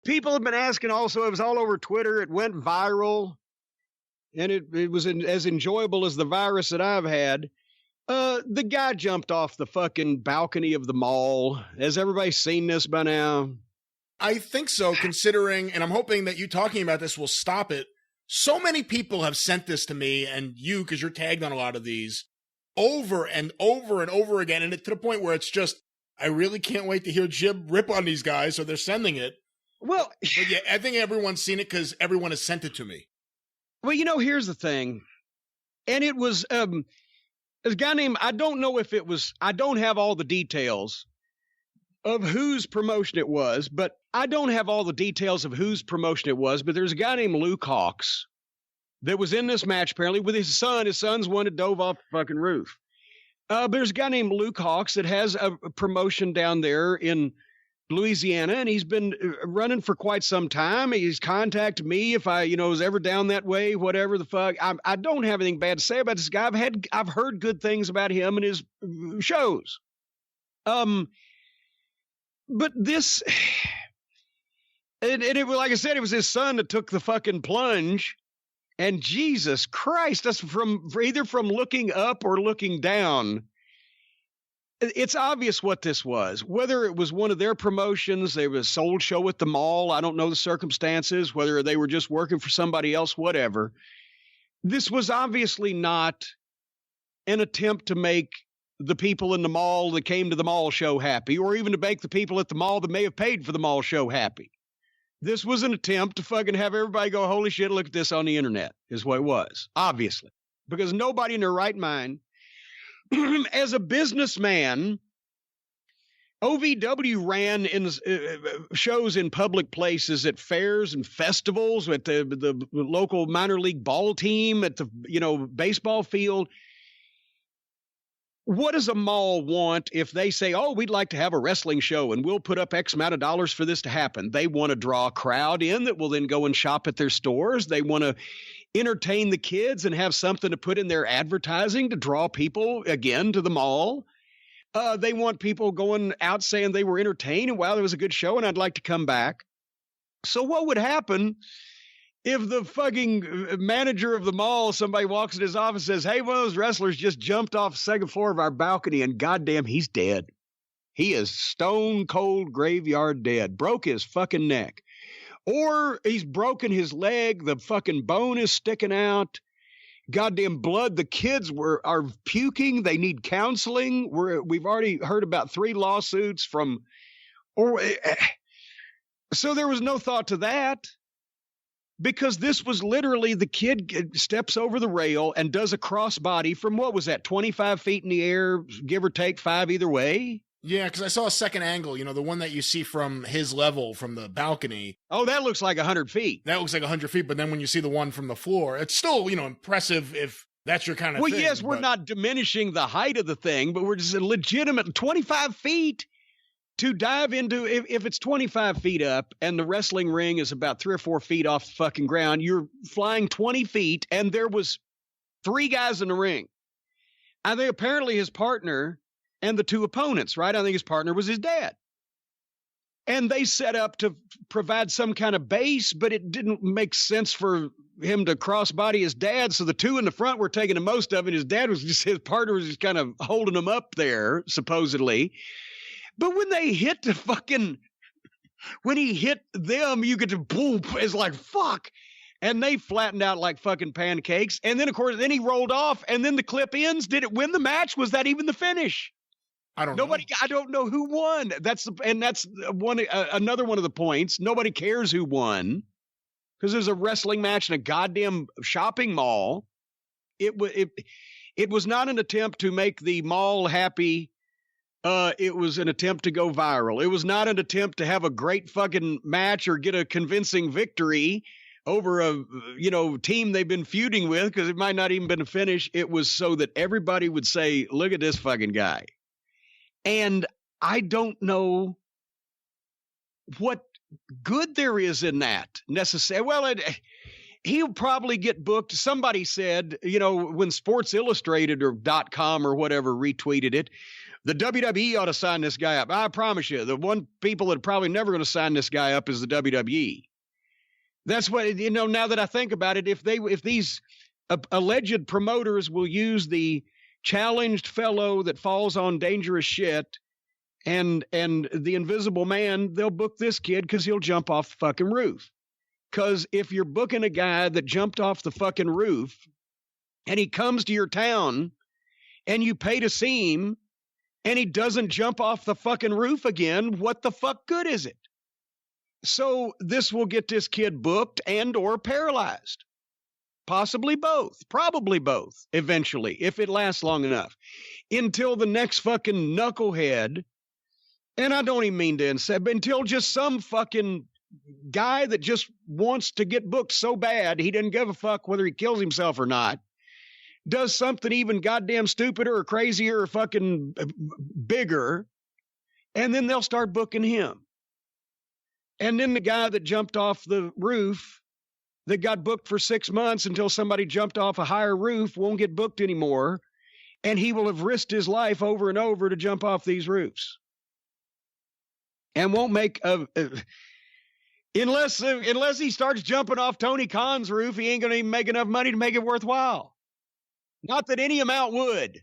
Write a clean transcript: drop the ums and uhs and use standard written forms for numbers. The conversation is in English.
people have been asking also, it was all over Twitter. It went viral, and it was as enjoyable as the virus that I've had. The guy jumped off the fucking balcony of the mall. Has everybody seen this by now? I think so, considering, and I'm hoping that you talking about this will stop it. So many people have sent this to me, and you, because you're tagged on a lot of these, over and over and over again, and to the point where it's just, I really can't wait to hear Jib rip on these guys, so they're sending it. Well, but yeah, I think everyone's seen it because everyone has sent it to me. Well, here's the thing, and it was a guy named, I don't have all the details of whose promotion it was, but there's a guy named Luke Hawks that was in this match apparently with his son. His son's one that dove off the fucking roof. But there's a guy named Luke Hawks that has a promotion down there in Louisiana, and he's been running for quite some time. He's contacted me if I, was ever down that way, whatever the fuck. I don't have anything bad to say about this guy. I've heard good things about him and his shows. But this, and it was, like I said, it was his son that took the fucking plunge. And Jesus Christ, that's either from looking up or looking down. It's obvious what this was. Whether it was one of their promotions, they was a sold show at the mall. I don't know the circumstances, whether they were just working for somebody else, whatever. This was obviously not an attempt to make the people in the mall that came to the mall show happy, or even to make the people at the mall that may have paid for the mall show happy. This was an attempt to fucking have everybody go, holy shit, look at this on the internet, is what it was, obviously. Because nobody in their right mind, as a businessman, OVW ran in shows in public places at fairs and festivals, at the local minor league ball team, at the baseball field. What does a mall want if they say, oh, we'd like to have a wrestling show and we'll put up X amount of dollars for this to happen? They want to draw a crowd in that will then go and shop at their stores. They want to entertain the kids and have something to put in their advertising to draw people again to the mall. They want people going out saying they were entertained and wow, it was a good show and I'd like to come back. So what would happen if the fucking manager of the mall, somebody walks in his office and says, hey, one of those wrestlers just jumped off the second floor of our balcony and goddamn, he's dead. He is stone cold graveyard dead. Broke his fucking neck. Or he's broken his leg. The fucking bone is sticking out. Goddamn blood. The kids are puking. They need counseling. We've already heard about 3 lawsuits from, so there was no thought to that. Because this was literally the kid steps over the rail and does a crossbody from, what was that, 25 feet in the air, give or take 5 either way? Yeah, because I saw a second angle, the one that you see from his level, from the balcony. Oh, that looks like 100 feet. That looks like 100 feet, but then when you see the one from the floor, it's still, impressive if that's your kind of thing. Well, yes, we're not diminishing the height of the thing, but we're just a legitimate 25 feet. To dive into, if it's 25 feet up and the wrestling ring is about 3 or 4 feet off the fucking ground, you're flying 20 feet and there was 3 guys in the ring. I think apparently his partner and the 2 opponents, right? I think his partner was his dad. And they set up to provide some kind of base, but it didn't make sense for him to crossbody his dad. So the 2 in the front were taking the most of it. His partner was just kind of holding him up there, supposedly. But when they hit when he hit them, you get to boom, it's like, fuck. And they flattened out like fucking pancakes. And then, of course, he rolled off and then the clip ends. Did it win the match? Was that even the finish? I don't know. I don't know who won. That's another one of the points. Nobody cares who won because there's a wrestling match in a goddamn shopping mall. It was not an attempt to make the mall happy. It was an attempt to go viral. It was not an attempt to have a great fucking match or get a convincing victory over a, team they've been feuding with because it might not even been a finish. It was so that everybody would say, look at this fucking guy. And I don't know what good there is in that necessarily. Well, he'll probably get booked. Somebody said, when Sports Illustrated or .com or whatever retweeted it, The WWE ought to sign this guy up. I promise you, the one people that are probably never going to sign this guy up is the WWE. That's what, now that I think about it, if these alleged promoters will use the challenged fellow that falls on dangerous shit and the Invisible Man, they'll book this kid because he'll jump off the fucking roof. Because if you're booking a guy that jumped off the fucking roof and he comes to your town and you pay to see him and he doesn't jump off the fucking roof again, what the fuck good is it? So this will get this kid booked and or paralyzed. Possibly both. Probably both eventually, if it lasts long enough. Until the next fucking knucklehead, and I don't even mean to insult, but until just some fucking guy that just wants to get booked so bad he doesn't give a fuck whether he kills himself or not, does something even goddamn stupider or crazier or fucking bigger, and then they'll start booking him. And then the guy that jumped off the roof that got booked for 6 months until somebody jumped off a higher roof won't get booked anymore, and he will have risked his life over and over to jump off these roofs. And won't make unless he starts jumping off Tony Khan's roof, he ain't going to even make enough money to make it worthwhile. Not that any amount would.